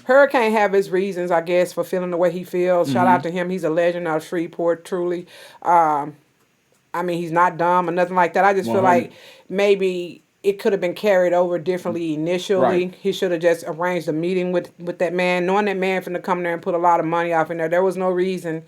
Hurricane have his reasons, I guess, for feeling the way he feels. Shout out to him. He's a legend of Shreveport, truly. I mean, he's not dumb or nothing like that. I just feel 100. like maybe it could have been carried over differently initially. Right. He should have just arranged a meeting with that man, knowing that man finna come there and put a lot of money off in there. There was no reason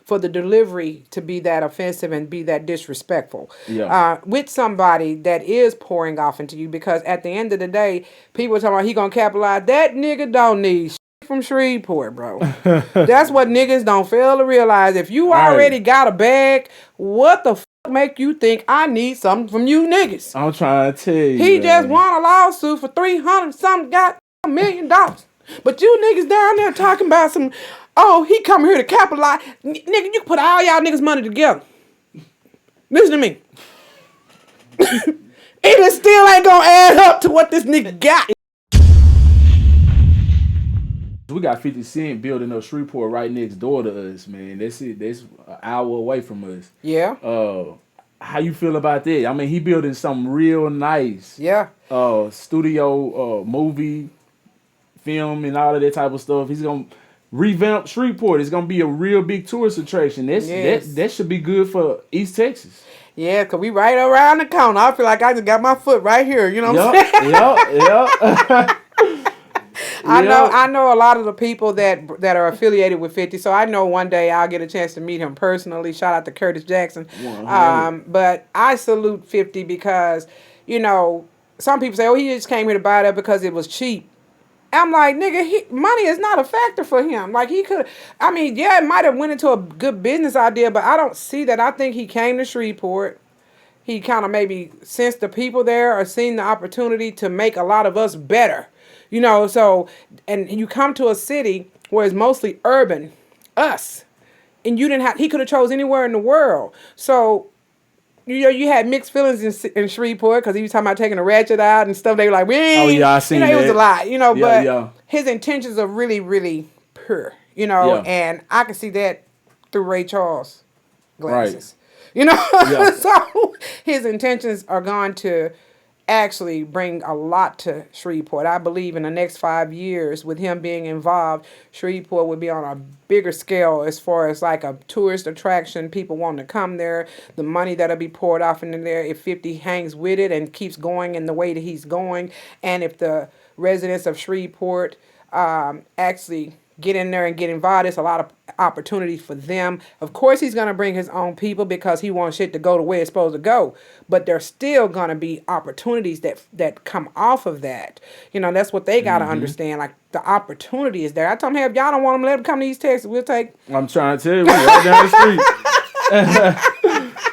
for the delivery to be that offensive and be that disrespectful Yeah. with somebody that is pouring off into you. Because at the end of the day, people are talking about he gonna capitalize. That nigga don't need shit from Shreveport, bro. That's what niggas don't fail to realize. If you Hey, already got a bag, what the fuck make you think I need something from you niggas? I'm trying to tell you, He just man. won a lawsuit for $300 goddamn $1 million. But you niggas down there talking about some, oh, he come here to capitalize. Nigga, you can put all y'all niggas money together. Listen to me. It still ain't gonna add up to what this nigga got. We got 50 Cent building up Shreveport right next door to us, man. That's it. That's an hour away from us. Yeah, How you feel about that? I mean, he building something real nice. yeah. Studio, movie, film, and all of that type of stuff. He's gonna revamp Shreveport. It's gonna be a real big tourist attraction. Yes. That should be good for East Texas. Yeah, because we right around the corner. I feel like I just got my foot right here. You know what I'm saying? Yup. I know a lot of the people that are affiliated with 50, so I know one day I'll get a chance to meet him personally. Shout out to Curtis Jackson. 100. But I salute 50 because, some people say, oh, he just came here to buy that because it was cheap. I'm like, nigga, money is not a factor for him. Like, he could, I mean, yeah, it might have went into a good business idea, but I don't see that. I think he came to Shreveport. He kind of maybe sensed the people there or seen the opportunity to make a lot of us better. So, and you come to a city where it's mostly urban, us, and he could have chose anywhere in the world. So, you had mixed feelings in Shreveport because he was talking about taking a ratchet out and stuff. They were like, we ain't, Oh yeah, I seen it was a that. lot, but Yeah. his intentions are really, really pure, Yeah. and I can see that through Ray Charles Right. glasses. Yeah. So his intentions are going to actually bring a lot to Shreveport. I believe in the next 5 years, with him being involved, Shreveport would be on a bigger scale as far as like a tourist attraction, people wanting to come there, the money that'll be poured off into there if 50 hangs with it and keeps going in the way that he's going, and if the residents of Shreveport actually get in there and get involved. It's a lot of opportunities for them. Of course, he's going to bring his own people because he wants shit to go the way it's supposed to go. But there's still going to be opportunities that come off of that. That's what they got to understand. Like, the opportunity is there. I told them, hey, if y'all don't want them, let them come to East Texas. We'll take. I'm trying to tell you, we right down the street.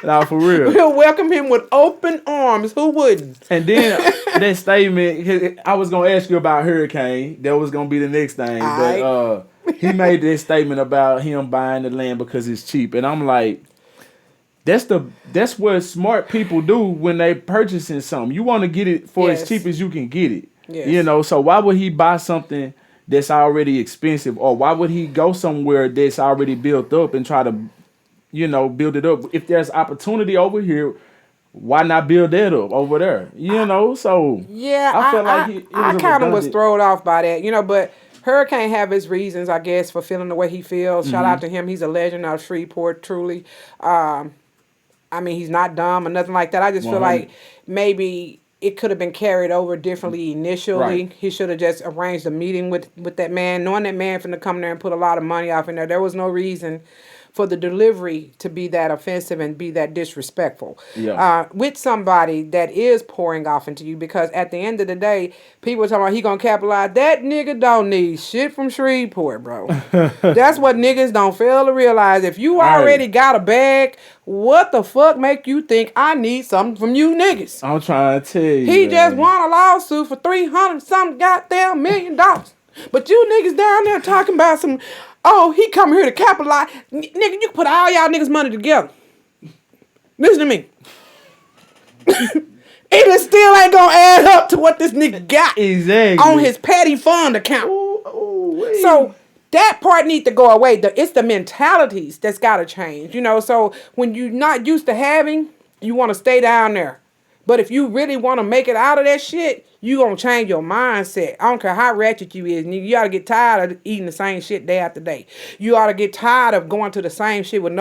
Nah, for real. We'll welcome him with open arms. Who wouldn't? And then that statement, I was gonna ask you about Hurricane. That was gonna be the next thing, but he made this statement about him buying the land because it's cheap, and I'm like, that's what smart people do when they purchasing something. You want to get it for as cheap as you can get it. Yes. So why would he buy something that's already expensive, or why would he go somewhere that's already built up and try to, build it up? If there's opportunity over here, why not build that up over there? So Yeah, I feel like I kind of was thrown off by that, but Hurricane have his reasons, I guess, for feeling the way he feels. Shout out to him. He's a legend of Shreveport, truly. I mean, he's not dumb or nothing like that. I just feel 100. like maybe it could have been carried over differently initially. Right. He should have just arranged a meeting with that man, knowing that man finna come there and put a lot of money off in there. There was no reason for the delivery to be that offensive and be that disrespectful with somebody that is pouring off into you. Because at the end of the day, people are talking about he gonna capitalize. That nigga don't need shit from Shreveport, bro. That's what niggas don't fail to realize. If you already got a bag, what the fuck make you think I need something from you niggas? I'm trying to tell you. He just won a lawsuit for $300 goddamn $1 million. But you niggas down there talking about some, oh, he come here to capitalize. Nigga, you can put all y'all niggas money together. Listen to me. It still ain't gonna add up to what this nigga got exactly on his petty fund account. Ooh, so that part needs to go away. It's the mentalities that's gotta change. So when you're not used to having, you want to stay down there. But if you really want to make it out of that shit, you gonna change your mindset. I don't care how ratchet you is. You ought to get tired of eating the same shit day after day. You ought to get tired of going to the same shit with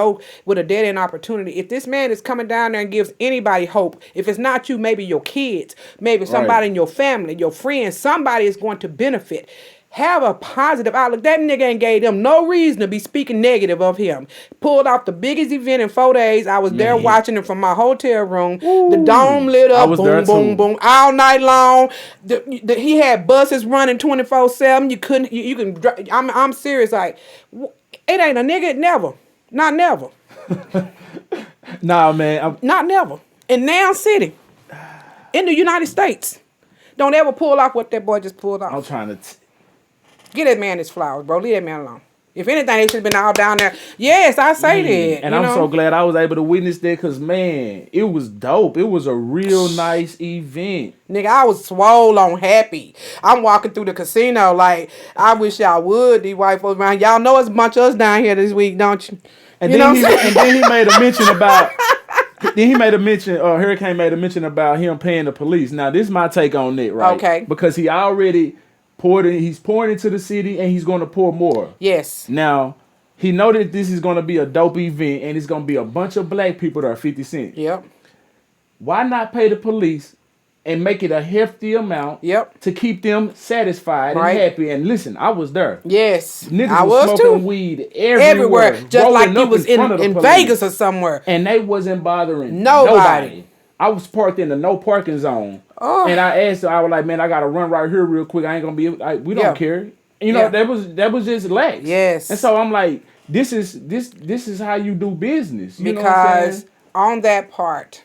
a dead end opportunity. If this man is coming down there and gives anybody hope, if it's not you, maybe your kids, maybe somebody in your family, your friends, somebody is going to benefit. Have a positive outlook. That nigga ain't gave them no reason to be speaking negative of him. Pulled off the biggest event in 4 days. I was there watching him from my hotel room. Ooh, the dome lit up, boom, boom, boom, all night long. He had buses running 24/7. You couldn't. You can. I'm serious. Like, it ain't a nigga. Never. Not never. Nah, man. Not never. In Now City, in the United States, don't ever pull off what that boy just pulled off. I'm trying to. Get that man his flowers, bro. Leave that man alone. If anything, they should have been all down there. Yes, I say that. And I'm so glad I was able to witness that because, man, it was dope. It was a real nice event. Nigga, I was swole on happy. I'm walking through the casino like, I wish y'all would, these white folks around. Y'all know it's a bunch of us down here this week, don't you? And, then he made a mention about... Then he made a mention, Hurricane made a mention about him paying the police. Now, this is my take on it, right? Okay. Because he already... he's pouring into the city and he's going to pour more. Yes. Now, he know that this is going to be a dope event and it's going to be a bunch of black people that are 50 Cent. Yep. Why not pay the police and make it a hefty amount to keep them satisfied and happy? And listen, I was there. Yes. Niggas I was smoking too. Weed everywhere. Just like you was in Vegas or somewhere. And they wasn't bothering nobody. I was parked in the no parking zone. Oh. And I asked her, I was like, man, I got to run right here real quick. I ain't going to be able, we don't care. You know, that was just lax. Yes. And so I'm like, this is how you do business. You know what I'm saying? On that part,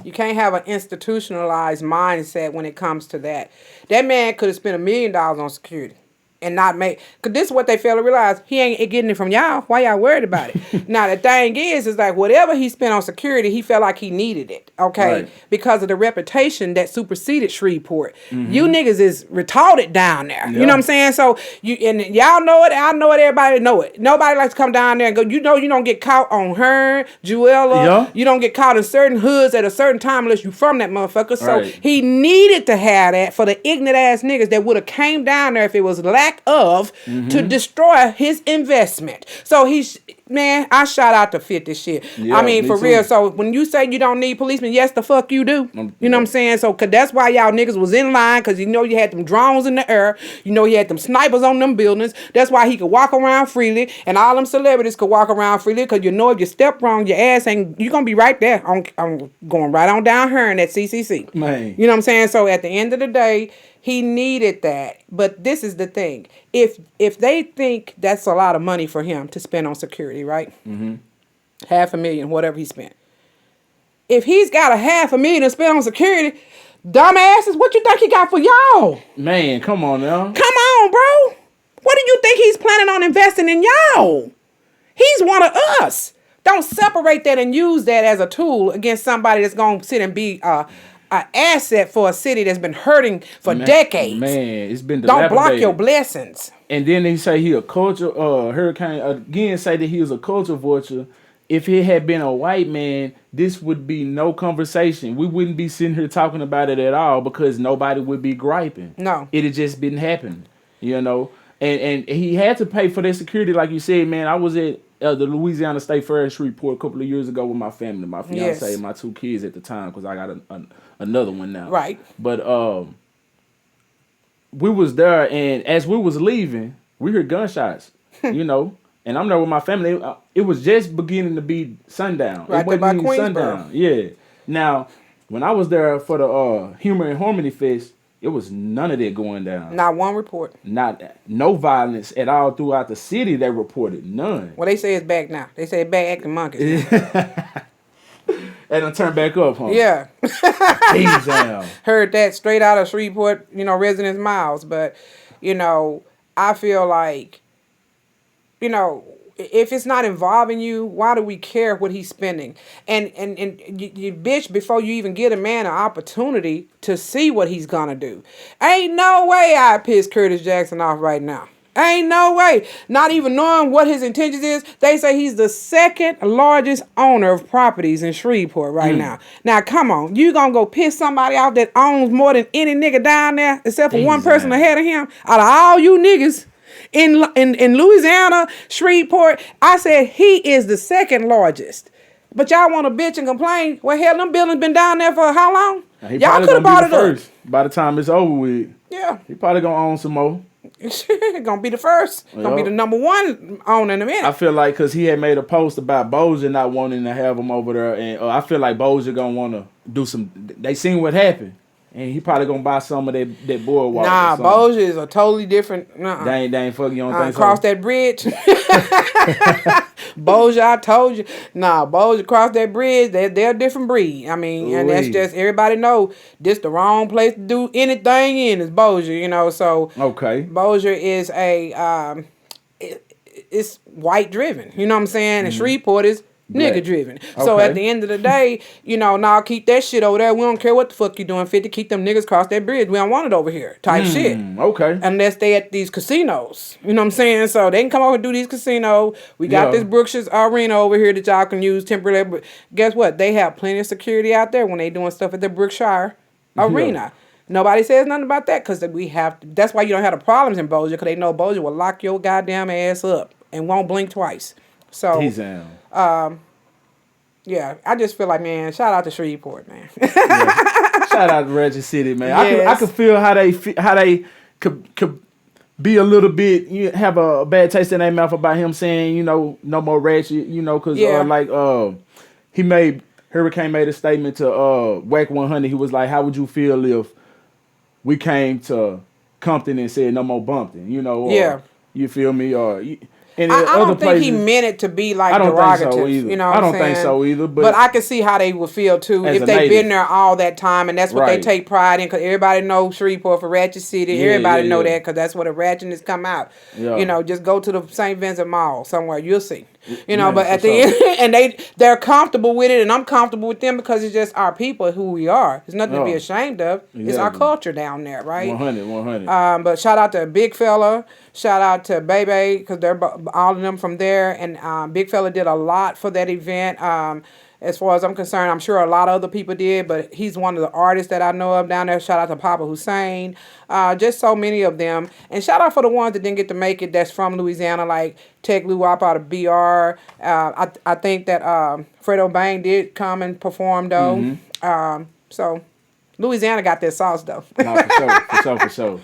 you can't have an institutionalized mindset when it comes to that. That man could have spent $1 million on security and not make, because this is what they fail to realize. He ain't getting it from y'all. Why y'all worried about it? Now, the thing is like whatever he spent on security, he felt like he needed it, okay? Right. Because of the reputation that superseded Shreveport. Mm-hmm. You niggas is retarded down there. Yeah. You know what I'm saying? So, y'all know it, I know it, everybody know it. Nobody likes to come down there and go, you don't get caught on her, Juella. You don't get caught in certain hoods at a certain time unless you from that motherfucker. So, he needed to have that for the ignorant ass niggas that would have came down there if it was lack of to destroy his investment. So I shout out to 50 shit. Yeah, I mean, for real. So when you say you don't need policemen, yes, the fuck you do. You know what I'm saying? So, cause that's why y'all niggas was in line, cause you had them drones in the air. You had them snipers on them buildings. That's why he could walk around freely, and all them celebrities could walk around freely, cause if you step wrong, your ass you gonna be right there. I'm going right on down here in that CCC. Man. You know what I'm saying? So at the end of the day, he needed that. But this is the thing. If they think that's a lot of money for him to spend on security, right? Mm-hmm. $500,000, whatever he spent. If he's got $500,000 to spend on security, dumbasses, what you think he got for y'all? Man, come on now. Come on, bro. What do you think he's planning on investing in y'all? He's one of us. Don't separate that and use that as a tool against somebody that's going to sit and be an asset for a city that's been hurting for decades. Man, it's been dilapidated. Don't block your blessings. And then they say he a culture, Hurricane, again say that he was a culture vulture. If it had been a white man, this would be no conversation. We wouldn't be sitting here talking about it at all because nobody would be griping. No. It had just been happening, And he had to pay for their security, like you said, man. I was at the Louisiana State Fair in Shreveport a couple of years ago with my family, my fiance, and my 2 kids at the time, because I got another one now. Right. But we was there, and as we was leaving, we heard gunshots, And I'm there with my family. It was just beginning to be sundown. Right there by Queensboro. Sundown. Yeah. Now, when I was there for the Humor and Harmony Fest, it was none of that going down. Not one report. No violence at all throughout the city. They reported none. Well, they say it's back now. They say it's back acting monkeys. And it'll turn back up, huh? Yeah. Damn. Heard that straight out of Shreveport, residents' mouths. But, I feel like, if it's not involving you, why do we care what he's spending? And you bitch before you even get a man an opportunity to see what he's gonna do. Ain't no way I piss Curtis Jackson off right now. Ain't no way. Not even knowing what his intentions is. They say he's the second largest owner of properties in Shreveport right now. Now, come on. You gonna go piss somebody out that owns more than any nigga down there, except for one person ahead of him? Out of all you niggas in Louisiana, Shreveport, I said he is the second largest. But y'all want to bitch and complain? Well, hell, them buildings been down there for how long? He Y'all could have bought it first. By the time it's over with. Yeah. He probably gonna own some more. Gonna be the first. Gonna be the number one owner in a minute. I feel like because he had made a post about Bozier not wanting to have him over there, and I feel like Bozier gonna want to do some. They seen what happened, and he probably gonna buy some of that boardwalk. Nah, Bozier is a totally different. They ain't fucking. You don't think cross so? that bridge. Bozier, I told you. Nah, Bozier cross that bridge. They're a different breed. I mean, and that's just everybody know this the wrong place to do anything in is Bozier. You know, so okay. Bozier is a it's white driven. You know what I'm saying? And Shreveport is nigga driven. So at the end of the day, you know, now keep that shit over there. We don't care what the fuck you doing, 50. Keep them niggas cross that bridge. We don't want it over here. Type shit. Okay. Unless they at these casinos. You know what I'm saying? So they can come over and do these casinos. We got this Brookshire's Arena over here that y'all can use temporarily. But guess what? They have plenty of security out there when they doing stuff at the Brookshire Arena. Nobody says nothing about that because we have to, that's why you don't have the problems in Bozier, because they know Bozier will lock your goddamn ass up and won't blink twice. So yeah, I just feel like, man, shout out to Shreveport, man. Shout out to Ratchet City, man. Yes. I could feel how they could be a little bit, have a bad taste in their mouth about him saying, you know, no more Ratchet, you know, because Hurricane made a statement to Whack 100. He was like, how would you feel if we came to Compton and said no more Bumpton, you know? Or, you feel me? Or and I don't think he meant it to be like derogative. So either. You know, I don't think so either. But I can see how they would feel too if they've been there all that time, and that's what they take pride in. Because everybody knows Shreveport for Ratchet City. Everybody know that because that's where the ratchetness come out. Yeah. You know, just go to the St. Vincent Mall somewhere, you'll see. You know, but at the end, and they're comfortable with it, and I'm comfortable with them because it's just our people, who we are. There's nothing to be ashamed of. It's our culture down there, right? 100. But shout out to Big Fella, shout out to Bebe, because they're all of them from there, and Big Fella did a lot for that event. As far as I'm concerned, I'm sure a lot of other people did, but he's one of the artists that I know of down there. Shout out to Papa Hussein. Just so many of them. And shout out for the ones that didn't get to make it that's from Louisiana, like Tech Lou Wop out of BR. I think that Fredo Bang did come and perform, though. So Louisiana got their sauce, though. No, for sure.